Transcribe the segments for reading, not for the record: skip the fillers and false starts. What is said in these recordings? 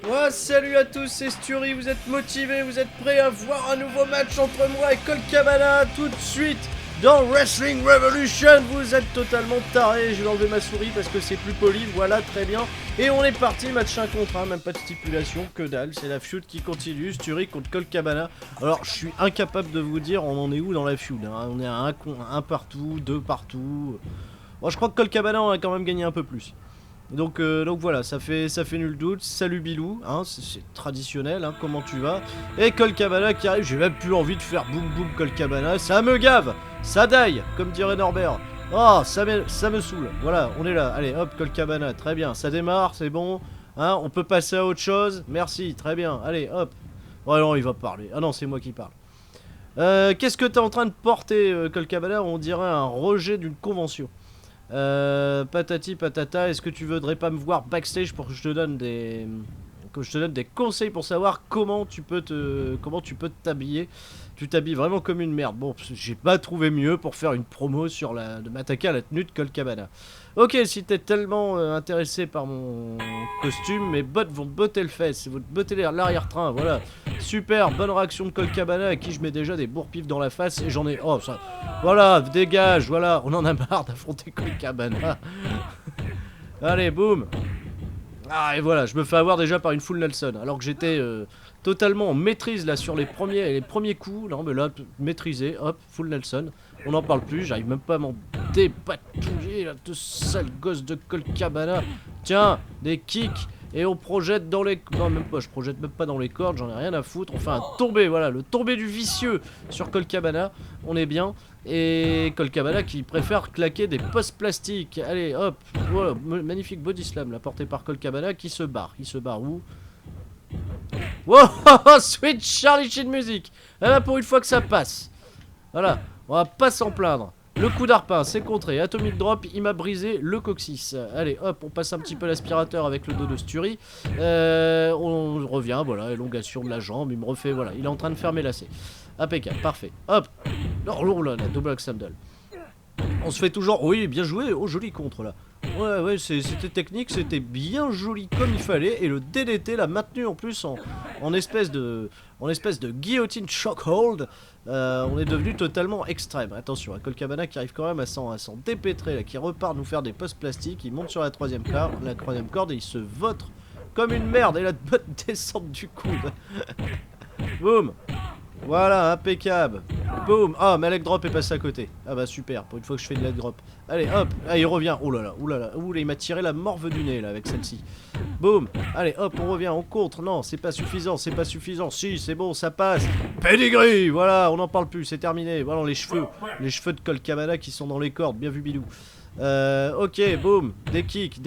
Ouais, salut à tous, c'est Sturi, vous êtes motivés, vous êtes prêts à voir un nouveau match entre moi et Colt Cabana tout de suite dans Wrestling Revolution. Vous êtes totalement tarés, je vais enlever ma souris parce que c'est plus poli, voilà, très bien. Et on est parti, match 1 contre 1, même pas de stipulation, que dalle, c'est la feud qui continue, Sturi contre Colt Cabana. Alors, je suis incapable de vous dire on en est où dans la feud, hein. On est à un partout, deux partout. Bon, je crois que Colt Cabana on a quand même gagné un peu plus. Donc voilà, ça fait nul doute. Salut Bilou, hein, c'est traditionnel, hein, comment tu vas? Et Colt Cabana qui arrive, j'ai même plus envie de faire boum boum Colt Cabana, ça me gave, ça daille, comme dirait Norbert. Oh, ça me saoule. Voilà, on est là. Allez, hop, Colt Cabana, très bien, ça démarre, c'est bon. Hein, on peut passer à autre chose. Merci, très bien. Allez, hop. Oh non, il va parler. Ah non, c'est moi qui parle. Qu'est-ce que t'es en train de porter, Colt Cabana? On dirait un rejet d'une convention. Patati patata, est-ce que tu voudrais pas me voir backstage pour que je te donne des conseils pour savoir comment tu peux t'habiller. Tu t'habilles vraiment comme une merde. Bon, j'ai pas trouvé mieux pour faire une promo de m'attaquer à la tenue de Colt Cabana. Ok, si t'es tellement intéressé par mon costume, mes bottes vont te botter le fesse, vont te botter l'arrière-train, voilà. Super, bonne réaction de Colt Cabana à qui je mets déjà des bourre-pifs dans la face et j'en ai... Oh, ça... Voilà, dégage, voilà, on en a marre d'affronter Colt Cabana. Allez, boum. Ah, et voilà, je me fais avoir déjà par une full Nelson, alors que j'étais totalement en maîtrise là sur les premiers coups. Non, mais là, maîtrisé, hop, full Nelson. On n'en parle plus, j'arrive même pas à m'en dépatouiller là, de sale gosse de Colt Cabana. Tiens, des kicks. Et on projette dans les... Non, même pas, je projette même pas dans les cordes, j'en ai rien à foutre. On fait un tombé, voilà, le tombé du vicieux sur Colt Cabana. On est bien. Et Colt Cabana qui préfère claquer des postes plastiques. Allez, hop, voilà, magnifique body slam, là, porté par Colt Cabana qui se barre. Il se barre où? Wow, switch Charlie Sheen music. Ah bah, pour une fois que ça passe. Voilà, on va pas s'en plaindre. Le coup d'arpin, c'est contré. Atomic Drop, il m'a brisé le coccyx. Allez, hop, on passe un petit peu l'aspirateur avec le dos de Sturi. On revient, voilà, élongation de la jambe. Il me refait, voilà, il est en train de faire mes lacets. Impeccable, parfait. Hop. Oh là, la double axe handle. On se fait toujours... Oui, bien joué. Oh, joli contre, là. Ouais, c'était technique, c'était bien joli comme il fallait. Et le DDT l'a maintenu en plus en espèce de guillotine chokehold. On est devenu totalement extrême. Attention, Colt Cabana qui arrive quand même à s'en dépêtrer, là, qui repart nous faire des postes plastiques. Il monte sur la troisième corde et il se vautre comme une merde. Et la bonne descente du coude. Boum. Voilà, impeccable. Boum. Ah, ma leg drop est passé à côté. Ah bah super, pour une fois que je fais de leg drop. Allez, hop. Ah, il revient. Oh là là, oh là là. Ouh, il m'a tiré la morve du nez, là, avec celle-ci. Boum. Allez, hop, on revient, on contre. Non, c'est pas suffisant, c'est pas suffisant. Si, c'est bon, ça passe. Pedigree. Voilà, on n'en parle plus, c'est terminé. Voilà, les cheveux de Colt Cabana qui sont dans les cordes. Bien vu, Bilou. Ok, boum. Des kicks,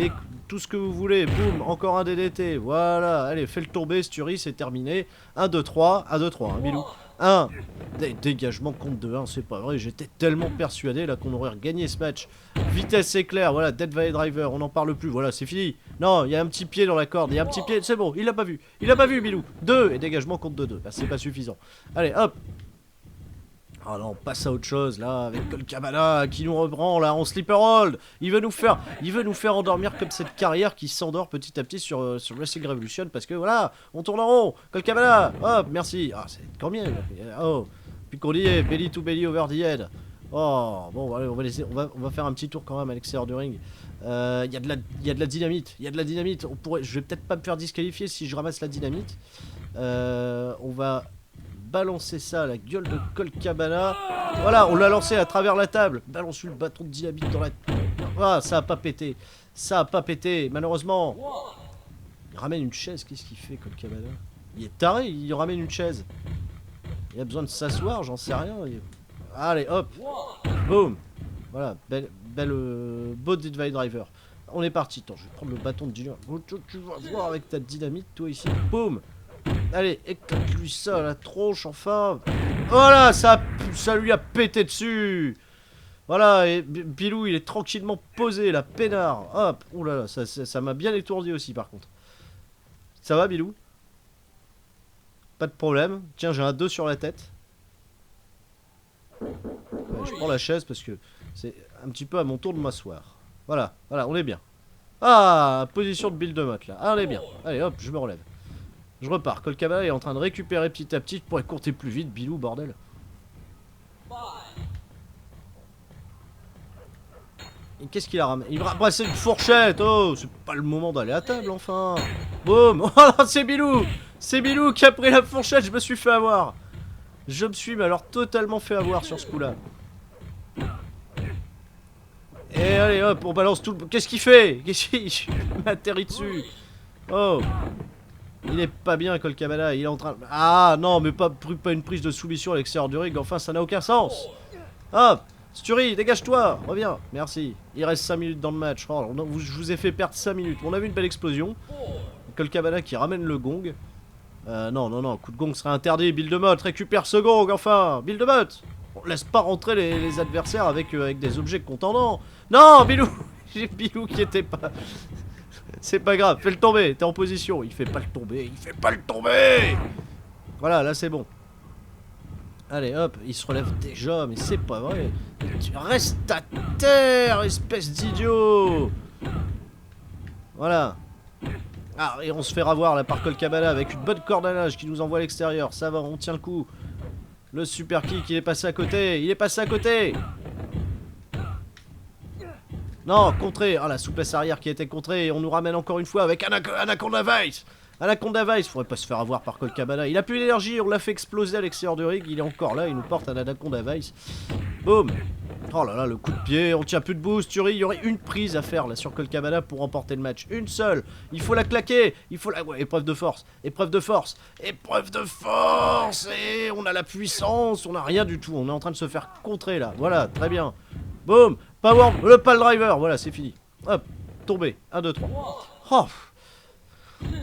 tout ce que vous voulez. Boum, encore un DDT. Voilà, allez, fais le tomber, Sturi, c'est terminé. 1, 2, 3. 1, 2, 3, hein, Bilou. 1. Dégagement contre 2-1, c'est pas vrai. J'étais tellement persuadé là qu'on aurait gagné ce match. Vitesse éclair, voilà, Dead Valley Driver, on n'en parle plus, voilà, c'est fini. Non, il y a un petit pied dans la corde, il y a un petit pied, c'est bon, il l'a pas vu. Il a pas vu, Bilou. 2 et dégagement contre 2-2. Bah, c'est pas suffisant. Allez, hop. Ah non, on passe à autre chose là, avec Colt Cabana qui nous reprend là en sleeper hold. Il veut nous faire endormir comme cette carrière qui s'endort petit à petit sur Wrestling Revolution parce que voilà, on tourne en rond. Colt Cabana, hop, merci. Ah, c'est combien? Oh, puis qu'on y est, belly to belly over the head. Oh, bon, allez, on va faire un petit tour quand même à l'extérieur du ring. Il y a de la dynamite, il y a de la dynamite. Je vais peut-être pas me faire disqualifier si je ramasse la dynamite. On va balancer ça à la gueule de Colt Cabana. Voilà, on l'a lancé à travers la table. Balance le bâton de dynamite dans la... Ah, ça a pas pété. Ça a pas pété, malheureusement. Il ramène une chaise, qu'est-ce qu'il fait, Colt Cabana? Il est taré, il ramène une chaise. Il a besoin de s'asseoir, j'en sais rien. Allez, hop. Boum. Voilà, beau Dead Valley Driver. On est parti. Attends, je vais prendre le bâton de dynamite. Tu vas voir avec ta dynamite, toi ici. Boum. Allez, éclate-lui ça, la tronche, enfin. Voilà, ça lui a pété dessus. Voilà, et Bilou, il est tranquillement posé, là, peinard. Hop, oulala, ça m'a bien étourdi aussi, par contre. Ça va, Bilou? Pas de problème. Tiens, j'ai un 2 sur la tête. Ouais, je prends la chaise parce que c'est un petit peu à mon tour de m'asseoir. Voilà, on est bien. Ah, position de Bill de Mott, là. Ah, on est bien. Allez, hop, je me relève. Je repars. Colt Cabana est en train de récupérer petit à petit. Je pourrais compter plus vite, Bilou, bordel. Et qu'est-ce qu'il a ramené? Il va brasser une fourchette. Oh, c'est pas le moment d'aller à table, enfin. Boum. Oh, c'est Bilou. C'est Bilou qui a pris la fourchette. Je me suis fait avoir. Je me suis, mais alors, totalement fait avoir sur ce coup-là. Et allez, hop, on balance tout le... Qu'est-ce qu'il fait? Qu'est-ce qu'il m'atterrit dessus? Oh. Il est pas bien, Colt Cabana. Il est en train... Ah, non, mais pas une prise de soumission à l'extérieur du ring. Enfin, ça n'a aucun sens. Hop. Sturi, dégage-toi, reviens, merci. Il reste 5 minutes dans le match. Oh, je vous ai fait perdre 5 minutes. On a vu une belle explosion. Colt Cabana qui ramène le gong. Non, coup de gong serait interdit. Bill de Motte récupère ce gong, enfin. Bill de Motte. On laisse pas rentrer les adversaires avec des objets contendants. Non, Bilou. J'ai Bilou qui était pas... C'est pas grave, fais-le tomber, t'es en position. Il fait pas le tomber, il fait pas le tomber. Voilà, là c'est bon. Allez hop, il se relève déjà, mais c'est pas vrai. Tu restes à terre, espèce d'idiot. Voilà. Ah, et on se fait ravoir là par Colt Cabana avec une bonne corde à linge qui nous envoie à l'extérieur. Ça va, on tient le coup. Le super kick, il est passé à côté. Il est passé à côté. Non, contré. Ah, la souplesse arrière qui a été contrée. Et on nous ramène encore une fois avec Anaconda Vice. Anaconda Vice, faudrait pas se faire avoir par Colt Cabana. Il a plus d'énergie, on l'a fait exploser à l'extérieur du ring. Il est encore là, il nous porte un Anaconda Vice. Boum. Oh là là, le coup de pied, on tient plus debout, Sturi. Il y aurait une prise à faire là sur Colt Cabana pour remporter le match. Une seule. Il faut la claquer. Il faut la... Ouais, épreuve de force. Épreuve de force. Épreuve de force. Et on a la puissance. On a rien du tout. On est en train de se faire contrer là. Voilà, très bien. Boum. Power. Le pal driver. Voilà, c'est fini. Hop. Tombé. 1, 2, 3. Oh.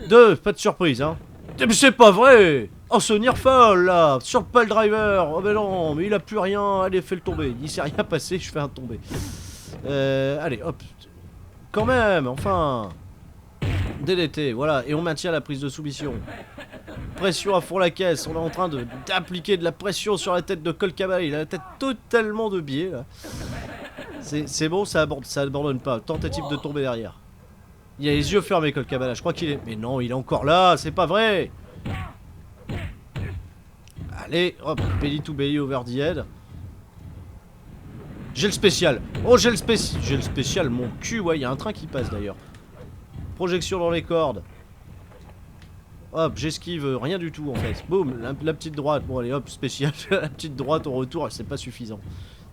2, pas de surprise, hein. Mais c'est pas vrai. Oh, ce Nearfall, là, sur le pal driver. Oh, mais non, mais il a plus rien. Allez, fais le tomber. Il s'est rien passé, je fais un tombé. Allez, hop. Quand même, enfin. DDT, voilà. Et on maintient la prise de soumission. Pression à fond la caisse. On est en train d'appliquer de la pression sur la tête de Colt Cabana. Il a la tête totalement de biais, là. C'est bon, ça abandonne pas. Tentative de tomber derrière. Il a les yeux fermés, Colt Cabana. Je crois qu'il est... Mais non, il est encore là. C'est pas vrai. Allez, hop. Belly to belly over the head. J'ai le spécial. Oh, j'ai le spécial. J'ai le spécial, mon cul. Ouais, il y a un train qui passe d'ailleurs. Projection dans les cordes. Hop, j'esquive. Rien du tout en fait. Boum, la petite droite. Bon, allez, hop, spécial. La petite droite au retour. C'est pas suffisant.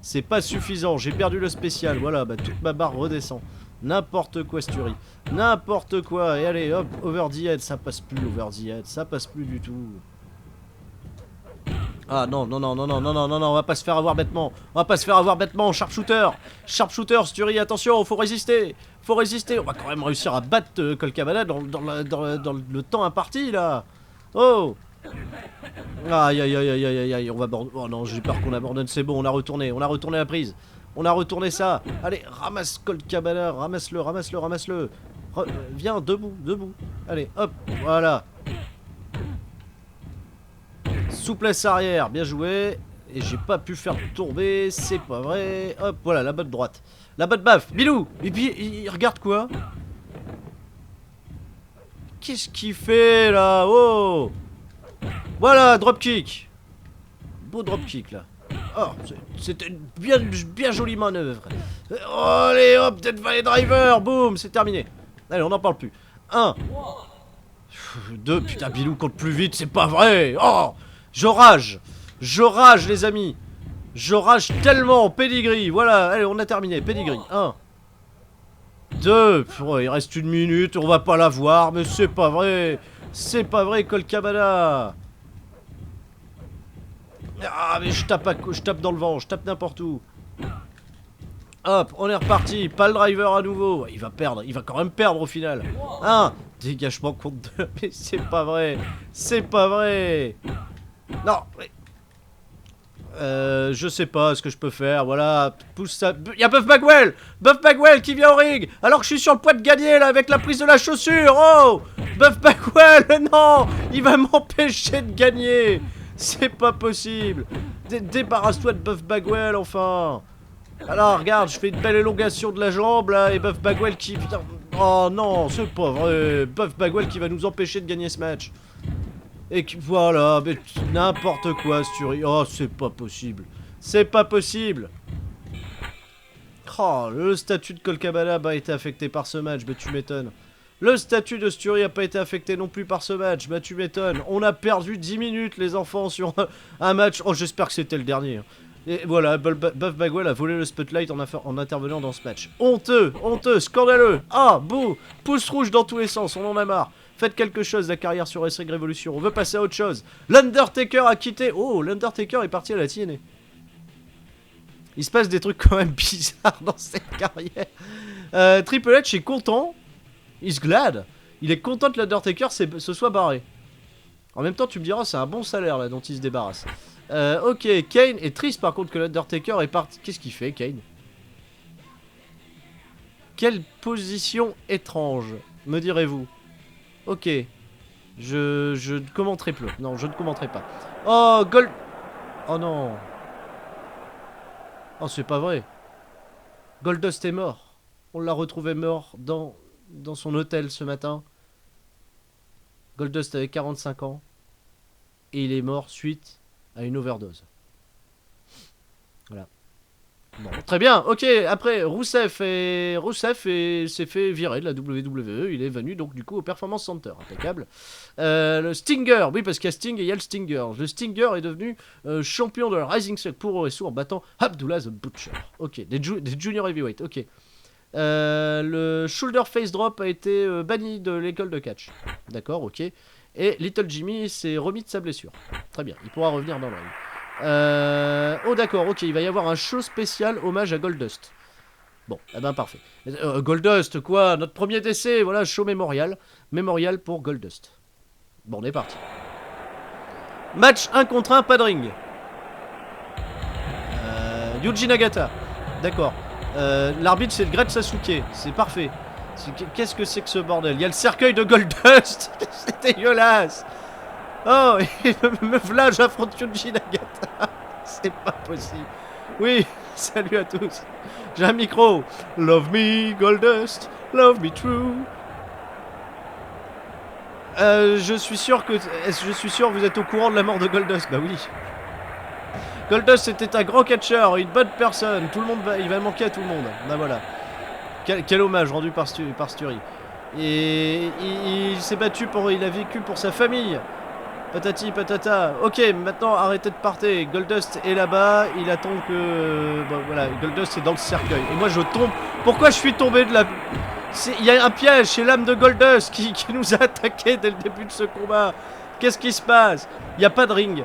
C'est pas suffisant. J'ai perdu le spécial. Voilà, bah toute ma barre redescend. N'importe quoi, Sturi. N'importe quoi. Et allez, hop, over the head. Ça passe plus, over the head. Ça passe plus du tout. Ah non, non, non, non, non, non, non, non, non, on va pas se faire avoir bêtement. On va pas se faire avoir bêtement. Sharpshooter. Sharpshooter, Sturi, attention, faut résister. Faut résister. On va quand même réussir à battre Colt Cabana dans le temps imparti, là. Oh. Aïe, aïe, aïe, aïe, aïe, aïe, on va abandonner. Oh non, j'ai peur qu'on abandonne, c'est bon, on a retourné la prise. On a retourné ça. Allez, ramasse Colt Cabana, ramasse-le, ramasse-le, ramasse-le. Viens, debout, debout. Allez, hop, voilà. Souplesse arrière, bien joué. Et j'ai pas pu faire tomber, c'est pas vrai. Hop, voilà, la botte droite. La botte baffe, Bilou. Et puis, il regarde quoi? Qu'est-ce qu'il fait, là? Oh. Voilà, dropkick. Beau dropkick, là. Oh, c'était une bien jolie manœuvre. Oh, allez, hop, Dead Valley Driver, boum, c'est terminé. Allez, on n'en parle plus. 1. 2, putain, Bilou compte plus vite, c'est pas vrai. Oh, je rage, les amis. Je rage tellement, pedigree, voilà, allez, on a terminé, pedigree. 1. 2, il reste 1 minute, on va pas la voir, mais c'est pas vrai. C'est pas vrai, Colt Cabana. Ah, mais je tape dans le vent, je tape n'importe où. Hop, on est reparti. Pal driver à nouveau. Il va perdre, il va quand même perdre au final. 1. Dégagement contre 2. Mais c'est pas vrai. C'est pas vrai. Non. Je sais pas ce que je peux faire. Voilà. Pousse ça. Il y a Buff Bagwell. Buff Bagwell qui vient au ring. Alors que je suis sur le point de gagner là avec la prise de la chaussure. Oh. Buff Bagwell. Non. Il va m'empêcher de gagner. C'est pas possible. Débarrasse-toi de Buff Bagwell, enfin. Alors, regarde, je fais une belle élongation de la jambe, là, et Buff Bagwell qui... Putain, Oh non, c'est pas vrai. Buff Bagwell qui va nous empêcher de gagner ce match. Et voilà, mais n'importe quoi, Sturi. Oh, c'est pas possible. C'est pas possible. Oh, le statut de Colcabala a été affecté par ce match, bah tu m'étonnes. Le statut de Sturi a pas été affecté non plus par ce match, bah tu m'étonnes. On a perdu 10 minutes, les enfants, sur un match. Oh, j'espère que c'était le dernier. Et voilà, Buff Bagwell a volé le spotlight en intervenant dans ce match. Honteux, honteux, scandaleux. Ah, bouh, pouce rouge dans tous les sens, on en a marre. Faites quelque chose, la carrière sur Wrestling Revolution. On veut passer à autre chose. L'Undertaker a quitté. Oh, l'Undertaker est parti à la TNA. Il se passe des trucs quand même bizarres dans cette carrière. Triple H est content. He's glad. Il est content que l'Undertaker se soit barré. En même temps, tu me diras, c'est un bon salaire là dont il se débarrasse. Ok, Kane est triste par contre que l'Undertaker est parti. Qu'est-ce qu'il fait, Kane? Quelle position étrange, me direz-vous? Ok. Je ne commenterai plus. Non, je ne commenterai pas. Oh, Gold... Oh non. Oh, c'est pas vrai. Goldust est mort. On l'a retrouvé mort dans son hôtel ce matin. Goldust avait 45 ans. Et il est mort suite à une overdose. Voilà. Bon, très bien, ok, après Rousseff s'est fait virer de la WWE, il est venu donc du coup au Performance Center, impeccable. Le Stinger, oui parce qu'il y a Sting et il y a le Stinger. Le Stinger est devenu champion de la Rising Sun pour Oresu en battant Abdullah the Butcher. Ok, des junior heavyweight, ok. Le Shoulder Face Drop a été banni de l'école de catch. D'accord, ok. Et Little Jimmy s'est remis de sa blessure. Très bien, il pourra revenir dans le ring. Oh d'accord, ok, il va y avoir un show spécial hommage à Goldust. Bon, eh ben parfait. Goldust, quoi, notre premier décès, voilà, show mémorial. Mémorial pour Goldust. Bon, on est parti. Match 1 contre 1, pas de ring. Yuji Nagata, d'accord. L'arbitre c'est le Great Sasuke, c'est parfait. Qu'est-ce que c'est que ce bordel? Il y a le cercueil de Goldust. C'est dégueulasse. Oh, et me voilà, j'affronte Yuji Nagata. C'est pas possible. Oui, salut à tous. J'ai un micro. Love me, Goldust. Love me true. Je suis sûr que vous êtes au courant de la mort de Goldust. Bah oui. Goldust était un grand catcheur, une bonne personne. Tout le monde il va manquer à tout le monde. Bah voilà. Quel hommage rendu par Sturi. Et il s'est battu il a vécu pour sa famille. Patati patata. Ok, maintenant arrêtez de partir. Goldust est là-bas. Il attend que... Bon, voilà, Goldust est dans le cercueil. Et moi je tombe. Pourquoi je suis tombé de la... Il y a un piège chez l'âme de Goldust qui nous a attaqué dès le début de ce combat. Qu'est-ce qui se passe? Il n'y a pas de ring.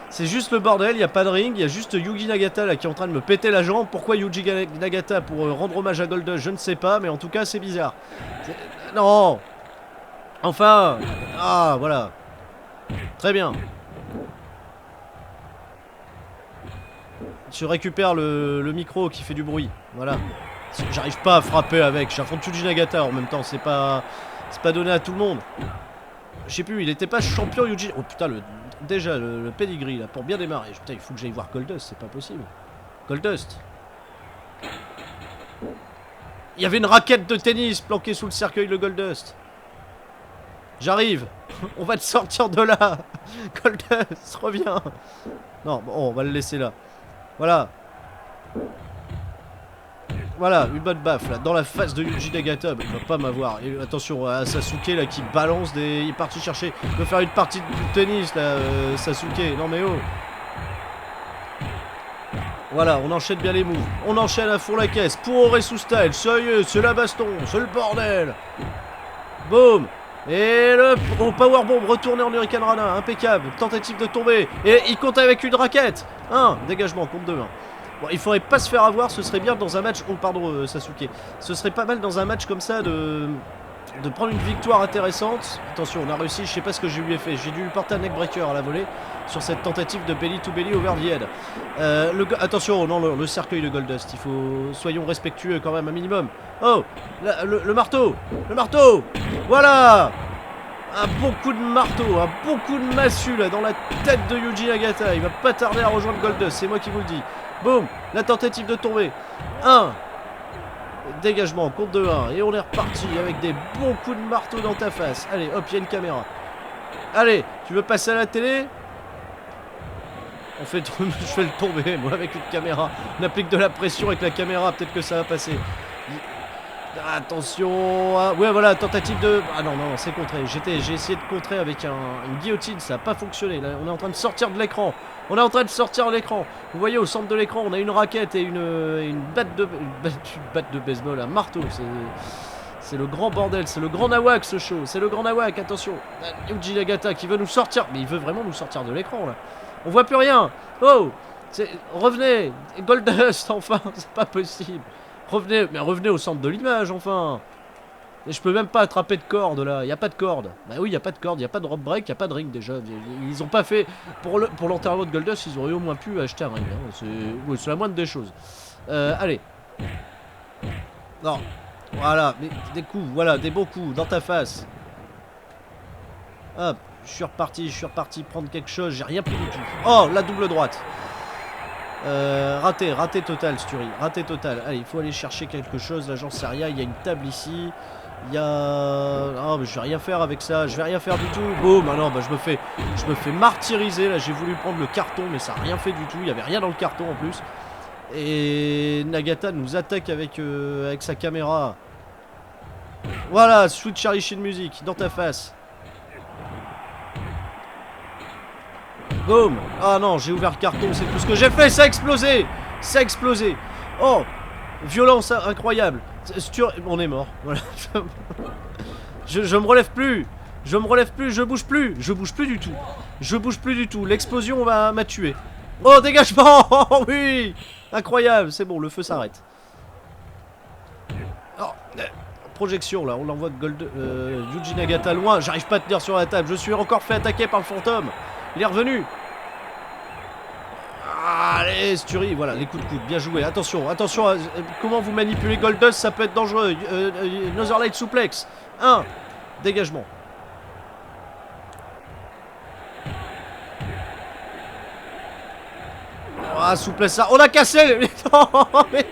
C'est juste le bordel, il n'y a pas de ring. Il y a juste Yuji Nagata là qui est en train de me péter la jambe. Pourquoi Yuji Nagata? Pour rendre hommage à Goldust, je ne sais pas. Mais en tout cas c'est bizarre. Non. Enfin. Ah, voilà. Très bien. Je récupère le micro qui fait du bruit. Voilà. J'arrive pas à frapper avec. J'affronte Yuji Nagata en même temps. C'est pas donné à tout le monde. Je sais plus, il était pas champion Yuji. Oh putain, déjà le pedigree là pour bien démarrer. Putain, il faut que j'aille voir Goldust, c'est pas possible. Goldust. Il y avait une raquette de tennis planquée sous le cercueil de Goldust. J'arrive. On va te sortir de là. Goldust, reviens. Non, bon, on va le laisser là. Voilà. Voilà, une bonne baffe là, dans la face de Yuji Nagata. Mais il va pas m'avoir. Attention à Sasuke là qui balance des... Il est parti chercher. Il veut faire une partie de tennis là, Sasuke. Non mais oh. Voilà, on enchaîne bien les moves. On enchaîne à fond la caisse. Pour Oresu Style. Sérieux, c'est la baston. C'est le bordel. Boum. Et le powerbomb retourné en Hurricane Rana, impeccable, tentative de tomber, et il compte avec une raquette. Dégagement, compte de 1. Bon, il faudrait pas se faire avoir, ce serait bien dans un match, oh pardon Sasuke, ce serait pas mal dans un match comme ça de prendre une victoire intéressante. Attention, on a réussi, je sais pas ce que je lui ai fait, j'ai dû lui porter un neckbreaker à la volée sur cette tentative de belly to belly over the head. Attention, non, le cercueil de Goldust, soyons respectueux quand même un minimum. Oh, le marteau, voilà. Un bon coup de marteau, un bon coup de massue là dans la tête de Yuji Nagata. Il va pas tarder à rejoindre Goldust, c'est moi qui vous le dis. Boum, la tentative de tomber. Dégagement, compte de 1. Et on est reparti avec des bons coups de marteau dans ta face. Allez, hop, il y a une caméra. Allez, tu veux passer à la télé? Je fais le tomber, moi, avec une caméra. On applique de la pression avec la caméra, peut-être que ça va passer. Attention. Ouais, voilà, tentative de... Ah non, non, c'est contré. J'ai essayé de contrer avec une guillotine, ça n'a pas fonctionné. Là, on est en train de sortir de l'écran. On est en train de sortir de l'écran. Vous voyez, au centre de l'écran, on a une raquette et une batte de baseball, un marteau. C'est le grand bordel, c'est le grand nawak ce show. C'est le grand nawak, attention. Yuji Nagata qui veut nous sortir. Mais il veut vraiment nous sortir de l'écran, là. On voit plus rien. Oh, revenez. Goldust, enfin, c'est pas possible. Revenez, mais revenez au centre de l'image, enfin. Et je peux même pas attraper de corde là, il y a pas de corde. Bah oui, il y a pas de corde, il y a pas de rope break, il y a pas de ring déjà. Ils ont pas fait pour l'enterrement de Goldust, ils auraient au moins pu acheter un ring. Hein. C'est la moindre des choses. Allez. Non. Voilà, des coups, voilà, des beaux coups dans ta face. Hop, je suis reparti prendre quelque chose, j'ai rien pris du tout. Oh, la double droite. Raté total, Sturi, raté total. Allez, il faut aller chercher quelque chose, là j'en sais rien, il y a une table ici. Il y a... Ah, mais je vais rien faire avec ça, je vais rien faire du tout. Boum, ah non, bah je me fais martyriser, là j'ai voulu prendre le carton, mais ça a rien fait du tout, il y avait rien dans le carton en plus. Et Nagata nous attaque avec sa caméra. Voilà, Sweet Charlie Sheen Music, dans ta face. Boum. Ah non, j'ai ouvert le carton, c'est tout ce que j'ai fait, ça a explosé. Ça a explosé. Oh, violence incroyable. On est mort, voilà. Je me relève plus. Je me relève plus, je bouge plus. Je bouge plus du tout. Je bouge plus du tout, l'explosion m'a tué. Oh, dégagement. Oh oui. Incroyable, c'est bon, le feu s'arrête. Oh, projection là, on l'envoie Yuji Nagata loin. J'arrive pas à tenir sur la table, je suis encore fait attaquer par le fantôme. Il est revenu. Allez, Sturi, voilà, les coups de coude, bien joué. Attention, attention, comment vous manipulez Goldust, ça peut être dangereux. Another Light Suplex. 1. Dégagement. Ah, souplesse ça. On a cassé. Non, mais...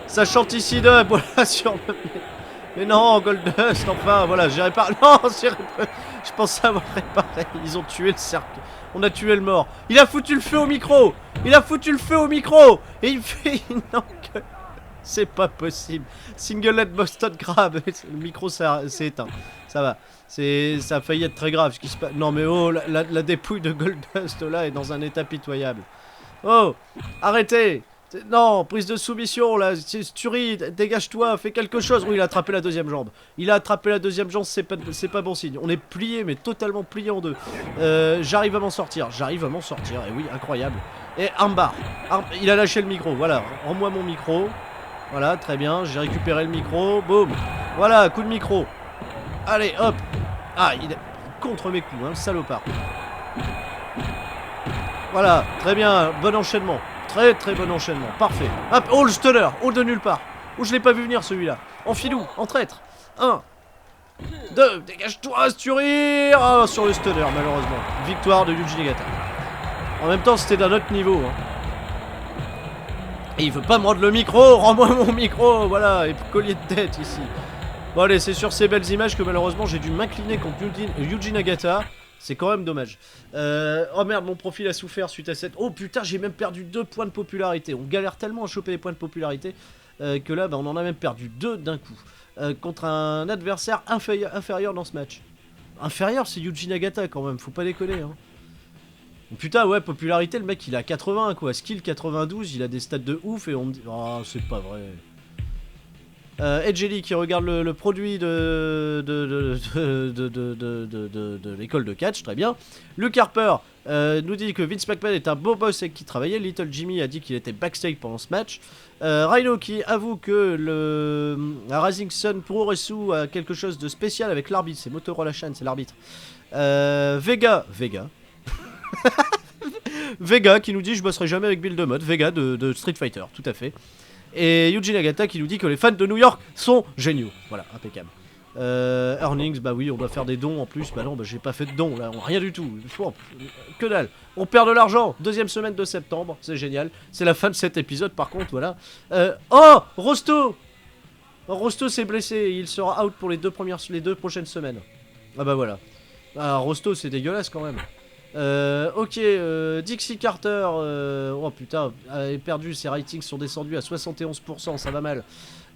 Ça chante ici de... Voilà, sur le... Mais non, Goldust, enfin, voilà, j'ai réparé... Non, je pensais avoir réparé. Ils ont tué le cercle. On a tué le mort. Il a foutu le feu au micro. Il a foutu le feu au micro. Et il fait... Non, que... C'est pas possible. Single Head Boston Crab. Le micro s'est éteint. Ça va. Ça a failli être très grave ce qui se passe. Non mais oh, la dépouille de Goldust là est dans un état pitoyable. Oh, arrêtez. Non, prise de soumission là, Sturi, dégage-toi, fais quelque chose. Oui, il a attrapé la deuxième jambe. Il a attrapé la deuxième jambe, c'est pas bon signe. On est plié, mais totalement plié en deux. J'arrive à m'en sortir, et oui, incroyable. Et armbar, il a lâché le micro, voilà, rends-moi mon micro. Voilà, très bien, j'ai récupéré le micro, boum. Voilà, coup de micro. Allez, hop. Ah, il est contre mes coups, hein, salopard. Voilà, très bien, bon enchaînement. Très très bon enchaînement, parfait. Hop, oh le stunner, oh de nulle part. Oh, je l'ai pas vu venir celui-là. En filou, en traître. 1, 2, dégage-toi, Sturi. Ah, sur le stunner, malheureusement. Victoire de Yuji Nagata. En même temps, c'était d'un autre niveau. Hein. Et il veut pas me rendre le micro, rends-moi mon micro, voilà, et collier de tête ici. Bon allez, c'est sur ces belles images que malheureusement j'ai dû m'incliner contre Yuji Nagata. C'est quand même dommage. Oh merde, mon profil a souffert suite à cette... Oh putain, j'ai même perdu 2 points de popularité. On galère tellement à choper les points de popularité que là, bah, on en a même perdu 2 d'un coup. Contre un adversaire inférieur dans ce match. Inférieur, c'est Yuji Nagata quand même, faut pas déconner. Hein. Putain, ouais, popularité, le mec il a 80 quoi. Skill 92, il a des stats de ouf et on me dit... Oh, c'est pas vrai. Edgely qui regarde le produit de l'école de catch, très bien. Luke Harper nous dit que Vince McMahon est un beau boss avec qui travaillait. Little Jimmy a dit qu'il était backstage pendant ce match. Rhino qui avoue que la Rising Sun Puroresu a quelque chose de spécial avec l'arbitre. C'est Motorola Chan, c'est l'arbitre. Vega Vega qui nous dit je bosserai jamais avec Bill DeMott. Vega de Street Fighter, tout à fait. Et Yuji Nagata qui nous dit que les fans de New York sont géniaux. Voilà, impeccable. Earnings, bah oui, on doit faire des dons en plus. Bah non, bah j'ai pas fait de dons là, rien du tout. Que dalle. On perd de l'argent. Deuxième semaine de septembre, c'est génial. C'est la fin de cet épisode par contre, voilà. Oh, Rosto. Rosto s'est blessé, il sera out pour les deux prochaines semaines. Ah bah voilà. Ah, Rosto, c'est dégueulasse quand même. Ok, Dixie Carter, oh putain, a perdu, ses ratings sont descendus à 71%, ça va mal.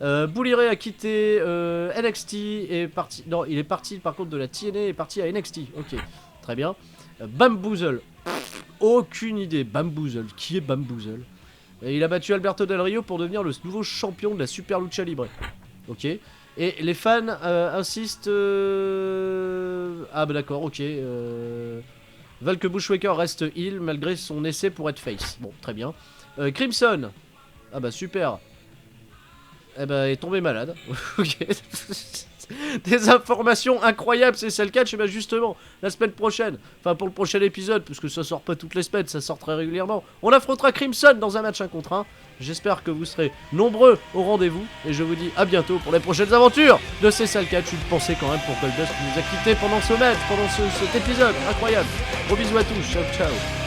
Bully Ray a quitté NXT et est parti. Non, il est parti par contre de la TNA et est parti à NXT. Ok, très bien. Bamboozle, aucune idée. Bamboozle, qui est Bamboozle? Et il a battu Alberto Del Rio pour devenir le nouveau champion de la Super Lucha Libre. Ok. Et les fans insistent. Ah bah d'accord, ok. Veulent que Bushwaker reste heel malgré son essai pour être face. Bon, très bien. Crimson. Ah bah super. Eh bah, est tombé malade. Ok. Des informations incroyables, c'est le catch. Et bah justement, la semaine prochaine, enfin pour le prochain épisode, puisque ça sort pas toutes les semaines, ça sort très régulièrement, on affrontera Crimson dans un match 1 contre 1. J'espère que vous serez nombreux au rendez-vous. Et je vous dis à bientôt pour les prochaines aventures de ces sales catch. Une pensée quand même pour Goldust qui nous a quittés pendant ce match, pendant cet épisode incroyable. Gros bisous à tous, ciao ciao.